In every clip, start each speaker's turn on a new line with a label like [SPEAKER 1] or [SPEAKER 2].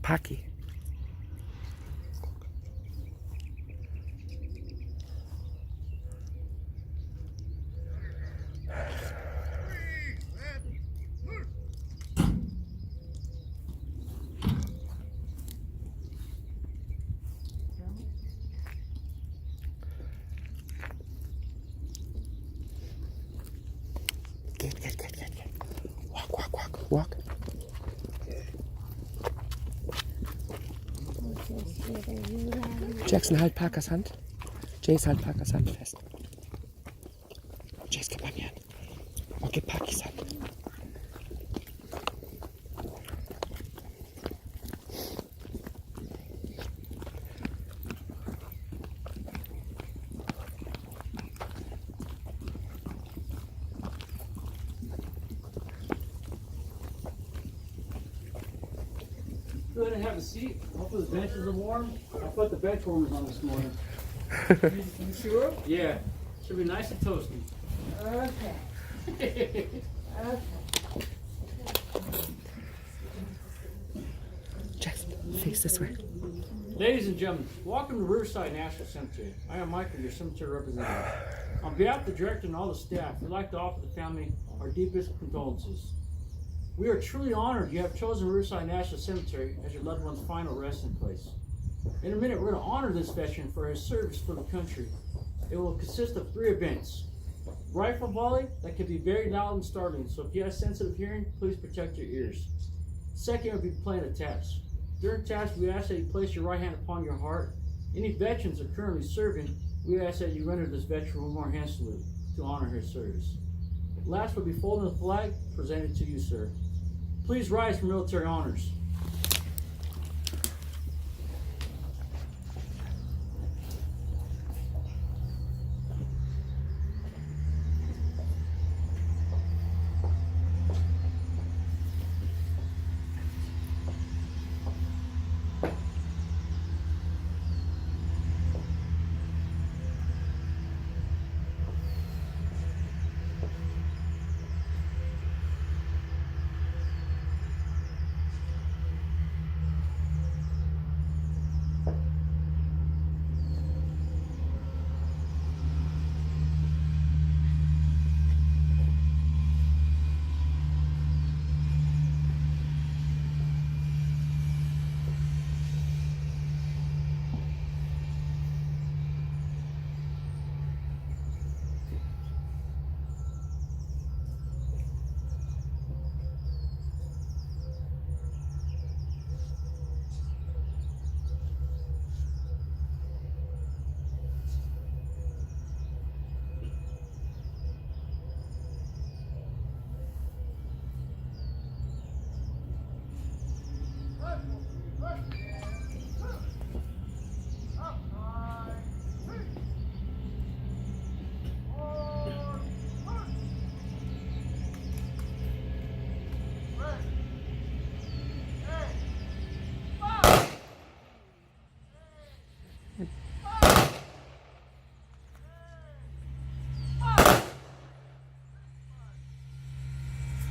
[SPEAKER 1] Pocky. Get. Walk. Jackson, halt Parkers Hand. Jace, halt Parkers Hand fest. Jace, gib mal mir Hand. Oh, gib Parkys Hand.
[SPEAKER 2] Go ahead and have a seat. Hopefully the benches are warm. I put the bench warmers on this morning. You sure? Yeah. Should be nice and toasty.
[SPEAKER 3] Okay.
[SPEAKER 1] Jackson, face this way.
[SPEAKER 2] Ladies and gentlemen, welcome to Riverside National Cemetery. I am Michael, your cemetery representative. On behalf of the director and all the staff, we'd like to offer the family our deepest condolences. We are truly honored you have chosen Riverside National Cemetery as your loved one's final resting place. In a minute, we're going to honor this veteran for his service for the country. It will consist of 3 events. Rifle volley that can be very loud and startling, so if you have sensitive hearing, please protect your ears. Second will be playing a taps. During taps, we ask that you place your right hand upon your heart. Any veterans are currently serving, we ask that you render this veteran one more hand salute to honor his service. Last will be folding the flag presented to you, sir. Please rise for military honors.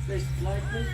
[SPEAKER 2] Place the flag, please.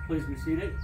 [SPEAKER 2] Please be seated.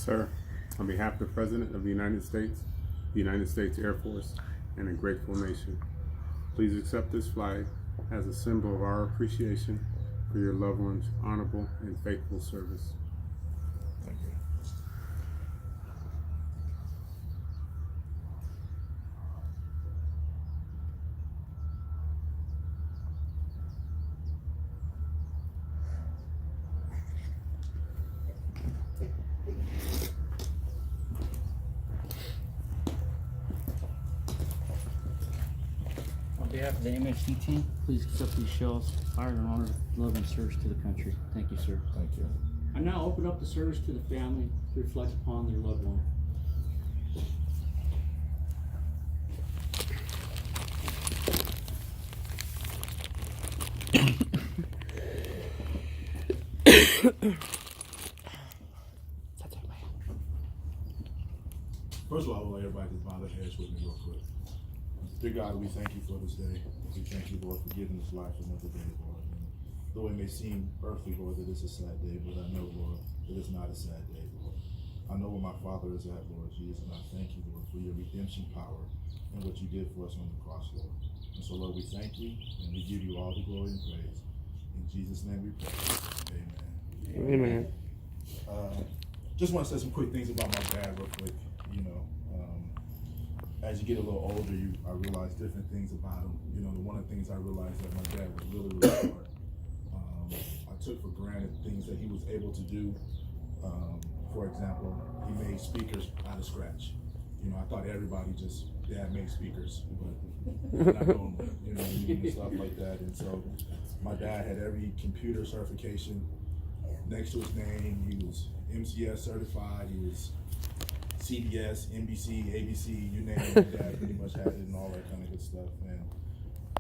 [SPEAKER 3] Sir, on behalf of the President of the United States Air Force, and a grateful nation, please accept this flag as a symbol of our appreciation for your loved ones' honorable and faithful service.
[SPEAKER 4] Thank you.
[SPEAKER 2] On behalf of the MHD team, please accept these shells fired in honor of love and service to the country. Thank you, sir.
[SPEAKER 4] Thank you.
[SPEAKER 2] I now open up the service to the family to reflect upon their loved one.
[SPEAKER 4] First of all, I would like everybody to bow their heads with me real quick. Dear God, we thank you for this day. We thank you, Lord, for giving us life another day, Lord. And though it may seem earthly, Lord, that it's a sad day, but I know, Lord, that it's not a sad day, Lord. I know where my Father is at, Lord Jesus, and I thank you, Lord, for your redemption power and what you did for us on the cross, Lord. And so, Lord, we thank you, and we give you all the glory and praise. In Jesus' name we pray. Amen.
[SPEAKER 1] Amen.
[SPEAKER 4] Just want to say some quick things about my dad real quick. You know, as you get a little older, I realize different things about him. You know, one of the things I realized that my dad was really, really smart. I took for granted things that he was able to do. For example, he made speakers out of scratch. You know, I thought everybody just, dad made speakers, but not normal, you know, and stuff like that. And so my dad had every computer certification next to his name. He was MCS certified, he was CBS, NBC, ABC, you name it, my dad pretty much had it and all that kind of good stuff. And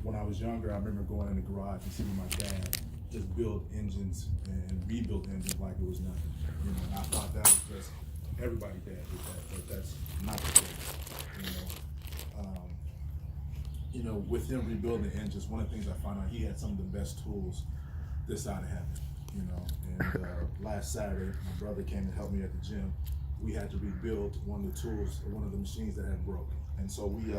[SPEAKER 4] when I was younger, I remember going in the garage and seeing my dad just build engines and rebuild engines like it was nothing. You know, and I thought that was just, everybody dad did that, but that's not the case, you know, with him rebuilding engines, one of the things I found out, he had some of the best tools this side of heaven, you know. And last Saturday, my brother came and helped me at the gym. We had to rebuild one of the tools, one of the machines that had broken. And so we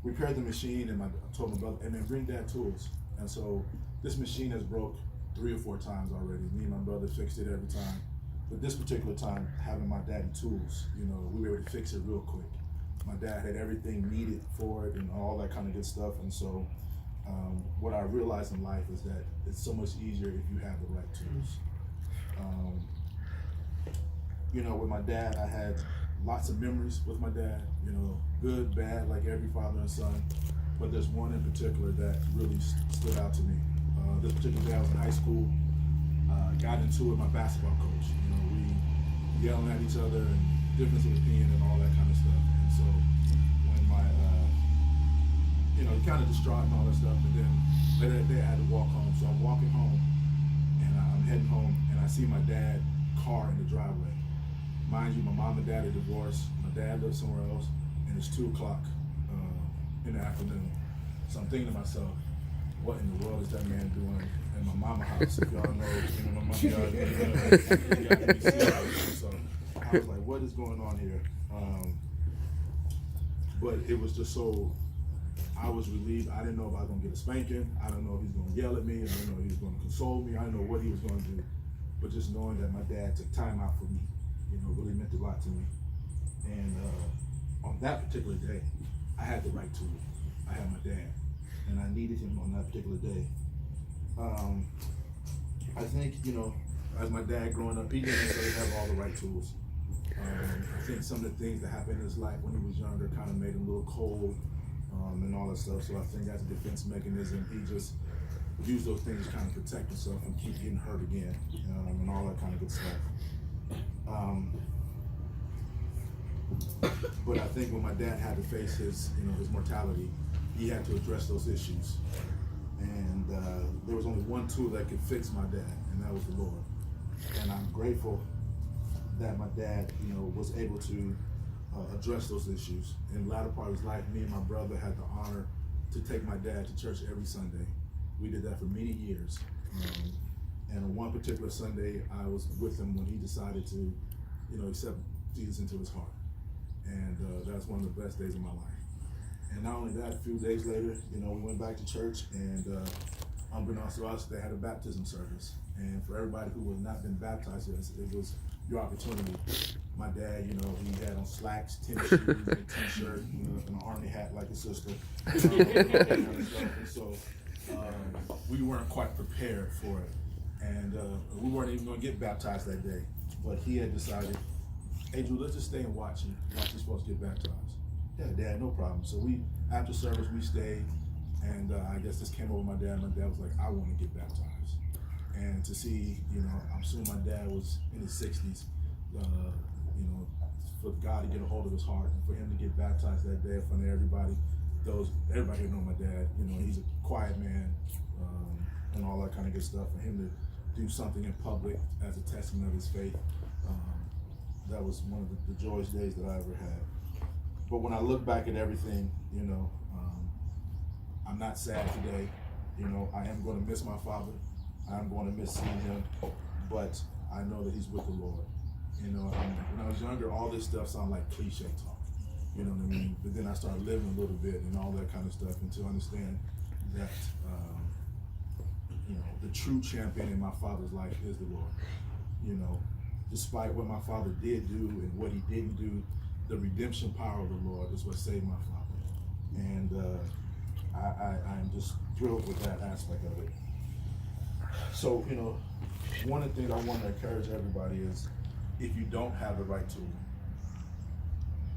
[SPEAKER 4] repaired the machine, and I told my brother, hey man, bring dad tools. And so this machine has broke 3 or 4 times already. Me and my brother fixed it every time. But this particular time, having my daddy tools, you know, we were able to fix it real quick. My dad had everything needed for it and all that kind of good stuff. And so what I realized in life is that it's so much easier if you have the right tools. You know, with my dad, I had lots of memories with my dad, you know, good, bad, like every father and son. But there's one in particular that really stood out to me. This particular day I was in high school, got into it with my basketball coach. You know, we yelling at each other and difference of opinion and all that kind of stuff. And so when my, you know, kind of distraught and all that stuff, and then later that day I had to walk home. So I'm walking home and I'm heading home and I see my dad's car in the driveway. Mind you, my mom and dad are divorced. My dad lives somewhere else, and it's 2 o'clock in the afternoon. So I'm thinking to myself, what in the world is that man doing in my mama's house? If y'all know, you know, my mom got NBC. So I was like, what is going on here? But it was just so, I was relieved. I didn't know if I was gonna get a spanking. I don't know if he was gonna yell at me. I didn't know if he was gonna console me. I didn't know what he was gonna do. But just knowing that my dad took time out for me, you know, really meant a lot to me. And on that particular day, I had the right tool. I had my dad, and I needed him on that particular day. I think, you know, as my dad growing up, he didn't necessarily have all the right tools. I think some of the things that happened in his life when he was younger kind of made him a little cold and all that stuff. So I think as a defense mechanism, he just used those things to kind of protect himself and keep getting hurt again and all that kind of good stuff. But I think when my dad had to face his, you know, his mortality, he had to address those issues. And there was only one tool that could fix my dad, and that was the Lord. And I'm grateful that my dad, you know, was able to address those issues. In the latter part of his life, me and my brother had the honor to take my dad to church every Sunday. We did that for many years. And on one particular Sunday, I was with him when he decided to, you know, accept Jesus into his heart. And that's one of the best days of my life. And not only that, a few days later, you know, we went back to church, and unbeknownst to us, they had a baptism service. And for everybody who had not been baptized, it was your opportunity. My dad, you know, he had on slacks, tennis shoes, a t-shirt, you know, an army hat like his sister. And so we weren't quite prepared for it. And we weren't even going to get baptized that day. But he had decided, hey, Drew, let's just stay and watch you're supposed to get baptized. Yeah, Dad, no problem. So after service, we stayed, and I guess this came over my dad. My dad was like, I want to get baptized. And to see, you know, I'm assuming my dad was in his 60s, you know, for God to get a hold of his heart and for him to get baptized that day in front of everybody. Everybody here know my dad, you know, he's a quiet man and all that kind of good stuff. For him to do something in public as a testament of his faith, that was one of the joyous days that I ever had. But when I look back at everything, you know, I'm not sad today. You know, I am going to miss my father. I'm going to miss seeing him, but I know that he's with the Lord. You know, when I was younger, all this stuff sounded like cliche talk. You know what I mean? But then I started living a little bit and all that kind of stuff, and to understand that, you know, the true champion in my father's life is the Lord. You know, despite what my father did do and what he didn't do, the redemption power of the Lord is what saved my father. And I'm just thrilled with that aspect of it. So, you know, one of the things I want to encourage everybody is, if you don't have the right tool,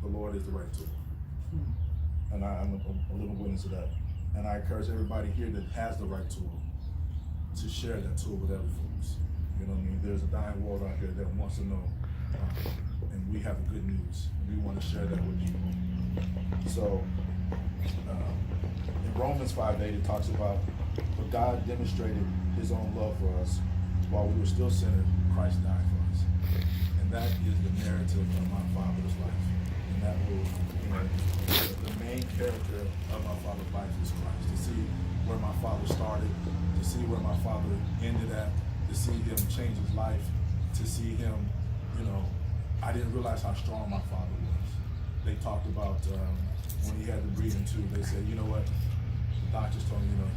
[SPEAKER 4] the Lord is the right tool. And I'm a little witness of that. And I encourage everybody here that has the right tool to share that tool with other folks. You know what I mean? There's a dying world out there that wants to know, and we have the good news. We want to share that with people. So, in Romans 5:8, it talks about, but God demonstrated his own love for us while we were still sinners. Christ died for us. And that is the narrative of my father's life. And that will, you know, the main character of my father's life is Christ. To see where my father started, to see where my father ended at, to see him change his life, to see him, you know, I didn't realize how strong my father was. They talked about when he had the breathing tube, they said, you know what, the doctors told him, you know,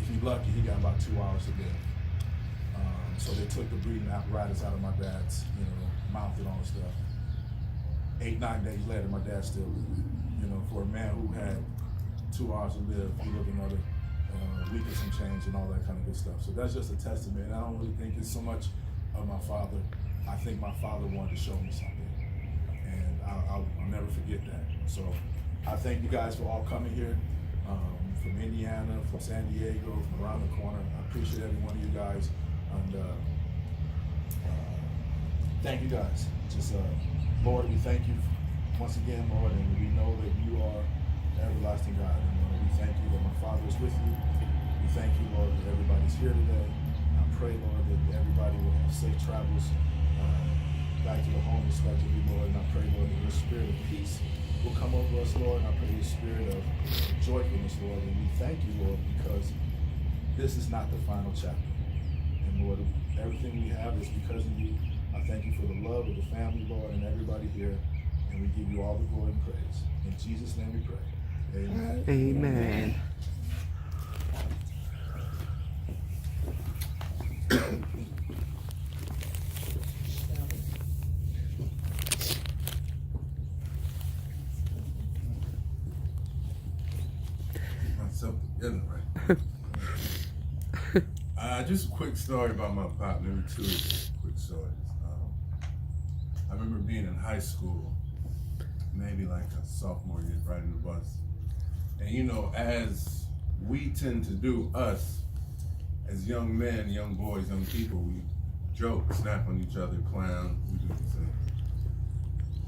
[SPEAKER 4] if he's lucky, he got about 2 hours to live. So they took the breathing apparatus out of my dad's, you know, mouth and all this stuff. 8-9 days later, my dad's still living. You know, for a man who had 2 hours to live, he lived another week and some change and all that kind of good stuff. So that's just a testament. And I don't really think it's so much of my father. I think my father wanted to show me something. And I'll never forget that. So I thank you guys for all coming here. From Indiana, from San Diego, from around the corner. I appreciate every one of you guys. And thank you guys. Just, Lord, we thank you once again, Lord, and we know that you are the everlasting God. And Lord, we thank you that my Father is with you. We thank you, Lord, that everybody's here today. I pray, Lord, that everybody will have safe travels back to the home respectively, Lord. And I pray, Lord, that your spirit of peace will come over us, Lord. And I pray your spirit of joyfulness, Lord. And we thank you, Lord, because this is not the final chapter. And Lord, everything we have is because of you. I thank you for the love of the family, Lord, and everybody here. And we give you all the glory and praise. In Jesus' name we pray. Amen.
[SPEAKER 1] Amen.
[SPEAKER 5] Myself together, right? Just a quick story about my pop. Maybe two quick stories. I remember being in high school, maybe like a sophomore year, riding the bus. And you know, as we tend to do, us, as young men, young boys, young people, we joke, snap on each other, clown, we do these things.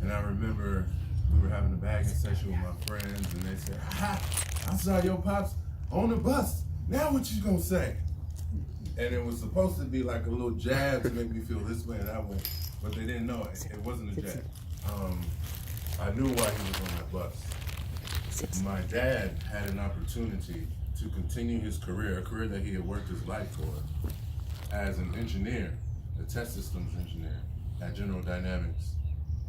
[SPEAKER 5] And I remember we were having a bagging session with my friends, and they said, "Ha! I saw your pops on the bus. Now what you gonna say?" And it was supposed to be like a little jab to make me feel this way and that way, but they didn't know it. It wasn't a jab. I knew why he was on that bus. My dad had an opportunity to continue his career, a career that he had worked his life for, as an engineer, a test systems engineer at General Dynamics.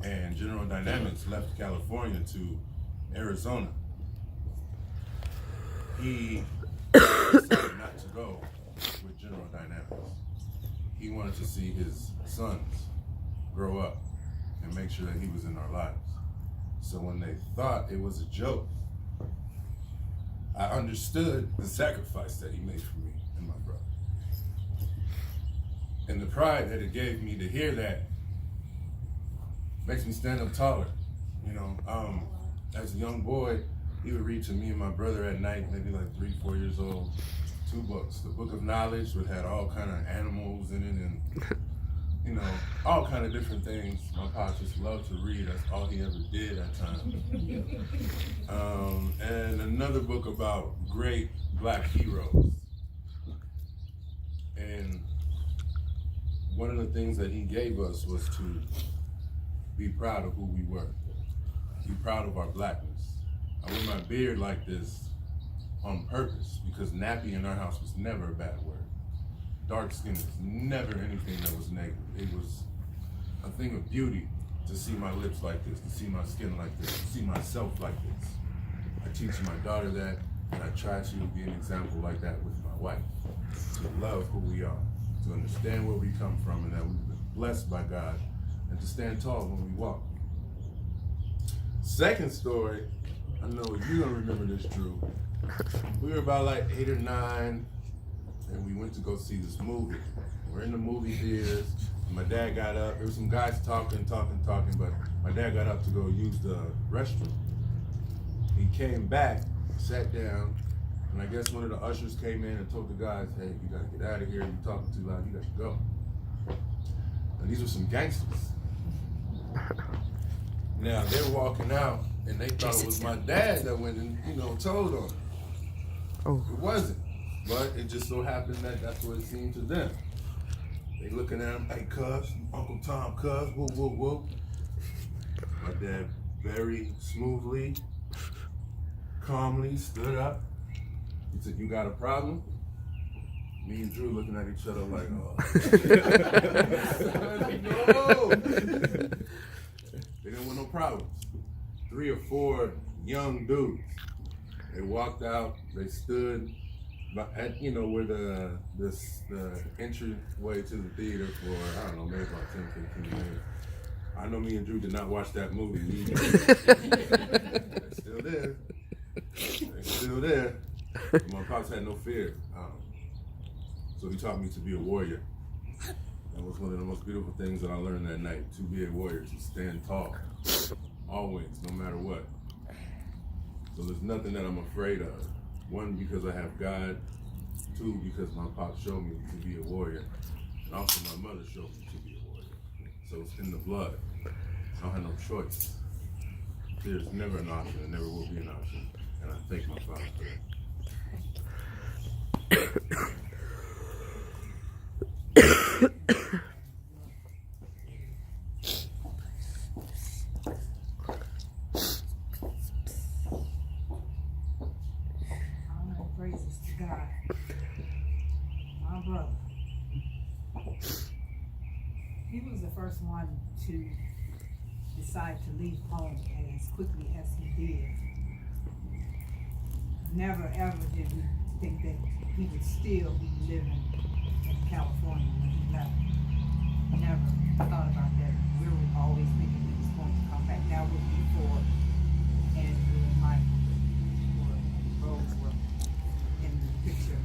[SPEAKER 5] And General Dynamics left California to Arizona. He decided not to go with General Dynamics. He wanted to see his sons grow up and make sure that he was in our lives. So when they thought it was a joke, I understood the sacrifice that he made for me and my brother. And the pride that it gave me to hear that makes me stand up taller. You know, as a young boy, he would read to me and my brother at night, maybe like 3-4 years old, 2 books. The Book of Knowledge, which had all kind of animals in it and, you know, all kind of different things. My pop just loved to read. That's all he ever did at times. And another book about great black heroes. And one of the things that he gave us was to be proud of who we were. He proud of our blackness. I wear my beard like this on purpose because nappy in our house was never a bad word. Dark skin was never anything that was negative. It was a thing of beauty to see my lips like this, to see my skin like this, to see myself like this. I teach my daughter that, and I try to be an example like that with my wife. To love who we are, to understand where we come from, and that we've been blessed by God, and to stand tall when we walk. Second story, I know you're gonna remember this, Drew. We were about like 8 or 9, and we went to go see this movie. We're in the movie theaters. My dad got up. There were some guys talking, but my dad got up to go use the restroom. He came back, sat down, and I guess one of the ushers came in and told the guys, hey, you gotta get out of here. You're talking too loud. You got to go. And these were some gangsters. Now, they're walking out, and they thought it was my dad that went and, told them.
[SPEAKER 1] Oh.
[SPEAKER 5] It wasn't. But it just so happened that that's what it seemed to them. They looking at him, hey, cuz, Uncle Tom, cuz, whoop, whoop, whoop. My dad very smoothly, calmly stood up. He said, you got a problem? Me and Drew looking at each other like, oh. No. They didn't want no problems. 3 or 4 young dudes. They walked out, they stood at, where the entryway to the theater for, I don't know, maybe about 10, 15 minutes. I know me and Drew did not watch that movie. They're still there. They're still there. My pops had no fear. So he taught me to be a warrior. That was one of the most beautiful things that I learned that night, to be a warrior, to stand tall, always, no matter what. So there's nothing that I'm afraid of. 1, because I have God. 2, because my pop showed me to be a warrior. And also my mother showed me to be a warrior. So it's in the blood. I don't have no choice. There's never an option, and never will be an option. And I thank my father for that.
[SPEAKER 6] All praises to God. My brother. He was the first one to decide to leave home as quickly as he did. Never ever did we think that he would still be living in California when he left. Never thought about that. We were always thinking he was going to come back. That was before Andrew and Michael and Rose were in the picture.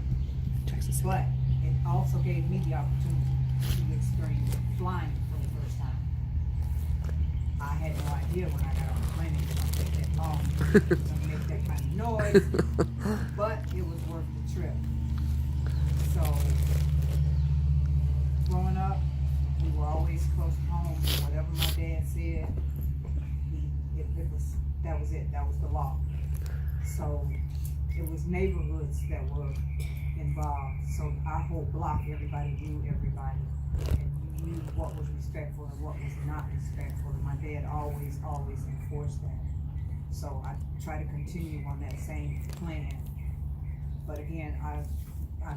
[SPEAKER 6] But it also gave me the opportunity to experience flying for the first time. I had no idea when I got on the plane it was going to take that long, it was going to make that kind of noise, but it was worth the trip. So, growing up, we were always close to home. Whatever my dad said, that was it. That was the law. So, it was neighborhoods that were involved. So our whole block, everybody knew everybody, and you knew what was respectful and what was not respectful. And my dad always enforced that. So I try to continue on that same plan. But again, I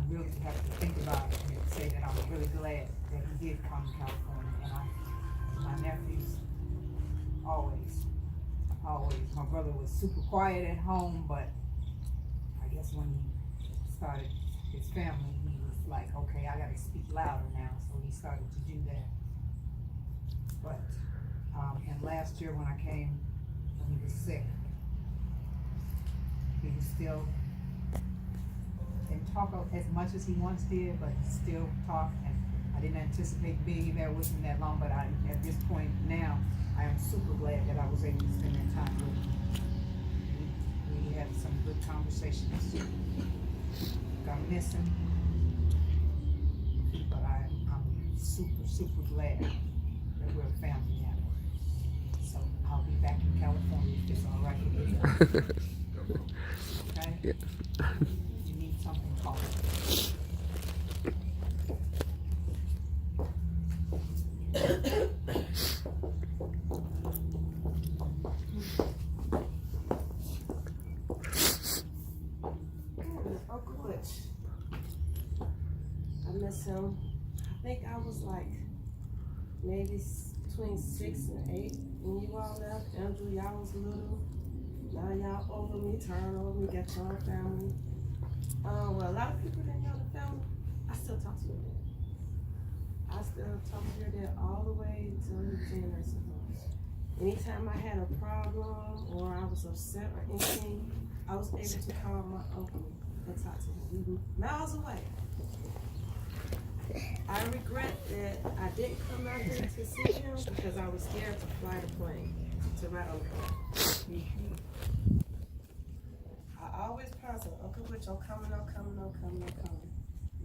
[SPEAKER 6] really have to think about it and say that I'm really glad that he did come to California. And my nephews always. My brother was super quiet at home, but I guess when he started his family, he was like, okay, I gotta speak louder now, so he started to do that. But, and last year when I came, when he was sick, he was still, didn't talk as much as he once did, but he still talked, and I didn't anticipate being there with him that long, but at this point now, I am super glad that I was able to spend that time with him. We had some good conversations. I miss him, but I'm super glad that we're a family now. So I'll be back in California if it's all right with you. Okay?
[SPEAKER 1] Yeah.
[SPEAKER 6] You need something, call me.
[SPEAKER 7] him. I think I was like maybe between 6 and 8 when you all left. Andrew, y'all was little. Now y'all over me, turn over me, got your own family. Well, a lot of people didn't know the family. I still talk to your dad. I still talk to your dad all the way until he was in the nursing home. Anytime I had a problem or I was upset or anything, I was able to call my uncle and talk to him. We were miles away. I regret that I didn't come out here to see him because I was scared to fly the plane, to ride on the plane. I always promise Uncle Butch, I'm coming.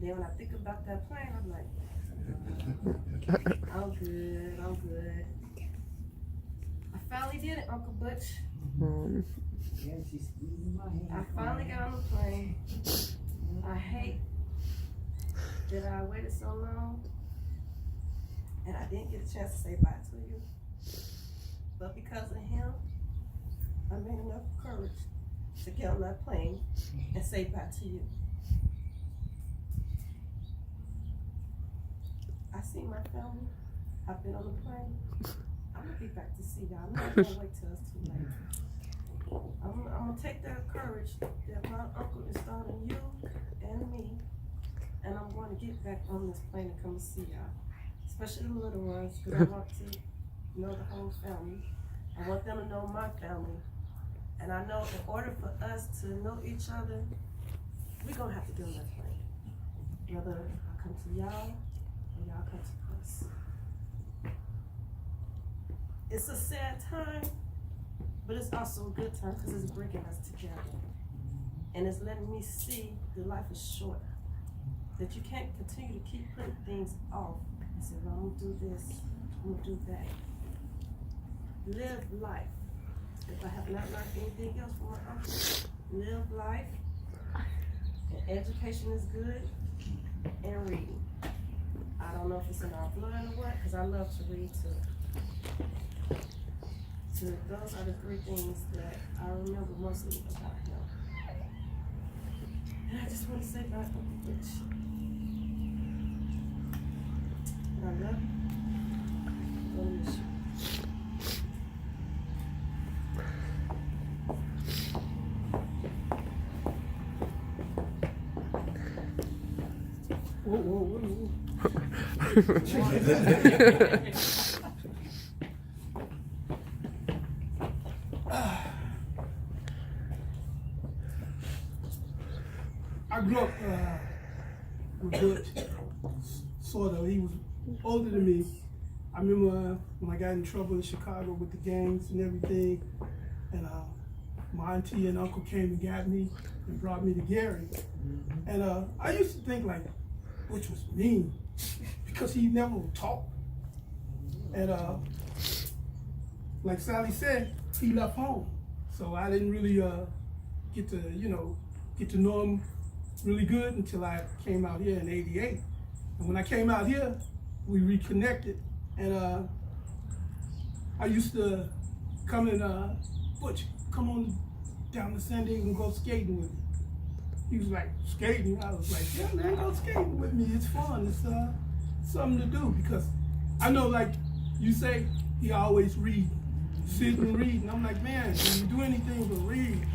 [SPEAKER 7] Then when I think about that plane, I'm like, I'm good. I finally did it, Uncle Butch. I finally got on the plane. I hate that I waited so long and I didn't get a chance to say bye to you. But because of him, I made enough courage to get on that plane and say bye to you. I see my family. I've been on the plane. I'm gonna be back to see y'all. I'm not gonna wait till it's too late. I'm gonna take that courage that my uncle installed in you and me, and I'm going to get back on this plane and come and see y'all, especially the little ones, because I want to know the whole family. I want them to know my family, and I know in order for us to know each other, we're gonna have to get on that plane. Whether I come to y'all or y'all come to us. It's a sad time, but it's also a good time because it's bringing us together. And it's letting me see that life is short. That you can't continue to keep putting things off. And say, well, I'm gonna do this, I'm gonna do that. Live life. If I have not learned anything else from my uncle, live life. And education is good, and reading. I don't know if it's in our blood or what, because I love to read too. So those are the 3 things that I remember mostly about him. And I just want to say bye, Uncle Butch. And I love you. I miss you.
[SPEAKER 8] Whoa. I grew up with Butch, sort of. He was older than me. I remember when I got in trouble in Chicago with the gangs and everything, and my auntie and uncle came and got me and brought me to Gary. And I used to think like Butch was mean because he never talked. And like Sally said, he left home. So I didn't really get to know him really good until I came out here in '88. And when I came out here, we reconnected. And I used to come and, Butch, come on down to San Diego and go skating with me. He was like, skating? I was like, yeah, man, go skating with me. It's fun. It's something to do, because I know, like you say, he always read, sit and read. And I'm like, man, can you do anything but read?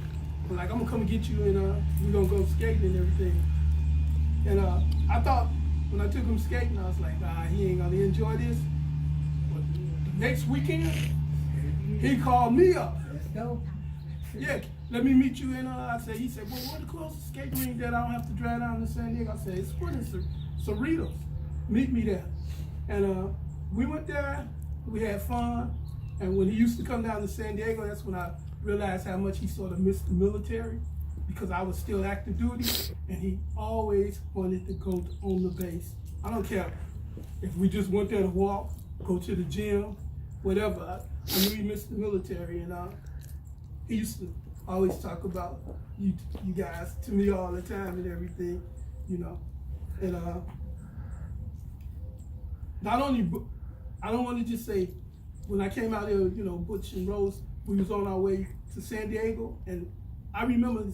[SPEAKER 8] But like, I'm gonna come and get you and we're gonna go skating and everything. And I thought when I took him skating, I was like, he ain't gonna enjoy this. But the next weekend, he called me up.
[SPEAKER 9] Let's go.
[SPEAKER 8] Yeah, let me meet you in, he said, well, what's the closest skate rink that I don't have to drive down to San Diego? I said, it's Cerritos. Meet me there. And we went there, we had fun. And when he used to come down to San Diego, that's when I realized how much he sort of missed the military, because I was still active duty, and he always wanted to go on the base. I don't care if we just went there to walk, go to the gym, whatever. I knew he missed the military, and he used to always talk about you guys to me all the time and everything, you know. And not only, I don't want to just say, when I came out here, you know, Butch and Rose, we was on our way to San Diego, and I remember him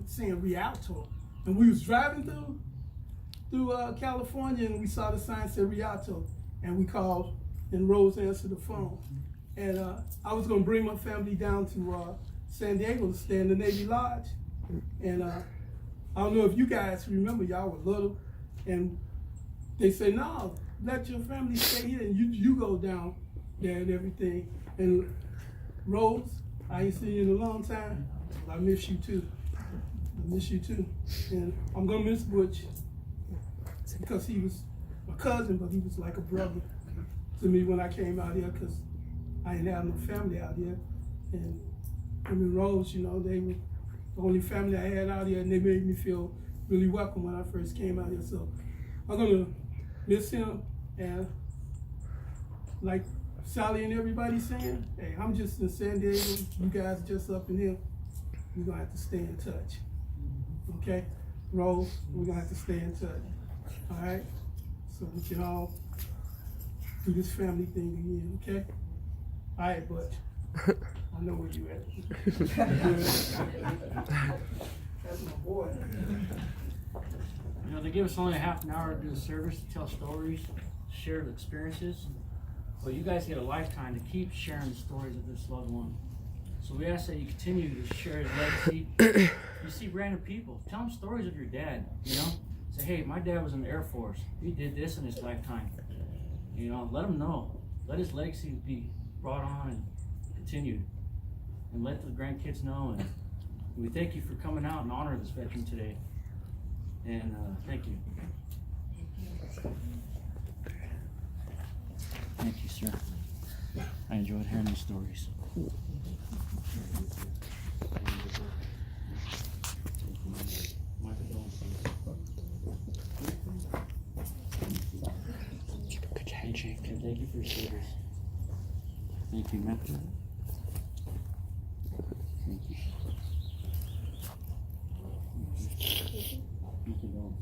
[SPEAKER 8] saying Rialto, and we was driving through, through California, and we saw the sign said Rialto, and we called, and Rose answered the phone. And I was gonna bring my family down to San Diego to stay in the Navy Lodge. And I don't know if you guys remember, y'all were little, and they say, no, let your family stay here, and you go down there and everything. And Rose, I ain't seen you in a long time. I miss you too. I miss you too. And I'm gonna miss Butch because he was my cousin, but he was like a brother to me when I came out here, because I ain't have no family out here. And I mean, Rose, you know, they were the only family I had out here, and they made me feel really welcome when I first came out here. So I'm gonna miss him, and like Sally and everybody saying, hey, I'm just in San Diego, you guys just up in here. We're gonna have to stay in touch. Okay? Rose, we're gonna have to stay in touch. All right? So we can all do this family thing again, okay? All right, Butch. I know where you at. That's my boy.
[SPEAKER 2] You know, they give us only a half an hour to do the service, to tell stories, share the experiences. But you guys get a lifetime to keep sharing the stories of this loved one. So we ask that you continue to share his legacy. You see random people, tell them stories of your dad, you know? Say, hey, my dad was in the Air Force. He did this in his lifetime. You know, let him know. Let his legacy be brought on and continued. And let the grandkids know. And we thank you for coming out and honor this veteran today. And thank you. Thank you, sir. I enjoyed hearing these stories.
[SPEAKER 1] Good handshake.
[SPEAKER 2] And thank you for your service. Thank you, man. Thank you. Thank you, Lord.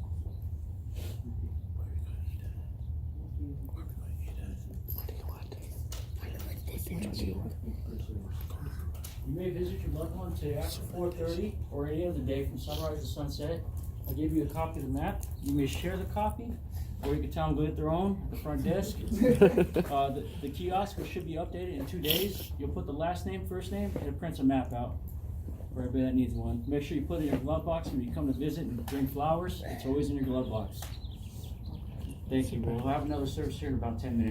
[SPEAKER 2] You may visit your loved one today after 4:30 or any other day from sunrise to sunset. I'll give you a copy of the map. You may share the copy, or you can tell them to go get their own at the front desk. The kiosk should be updated in 2 days. You'll put the last name, first name, and it prints a map out for everybody that needs one. Make sure you put it in your glove box when you come to visit and bring flowers. It's always in your glove box. Thank you. We'll have another service here in about 10 minutes.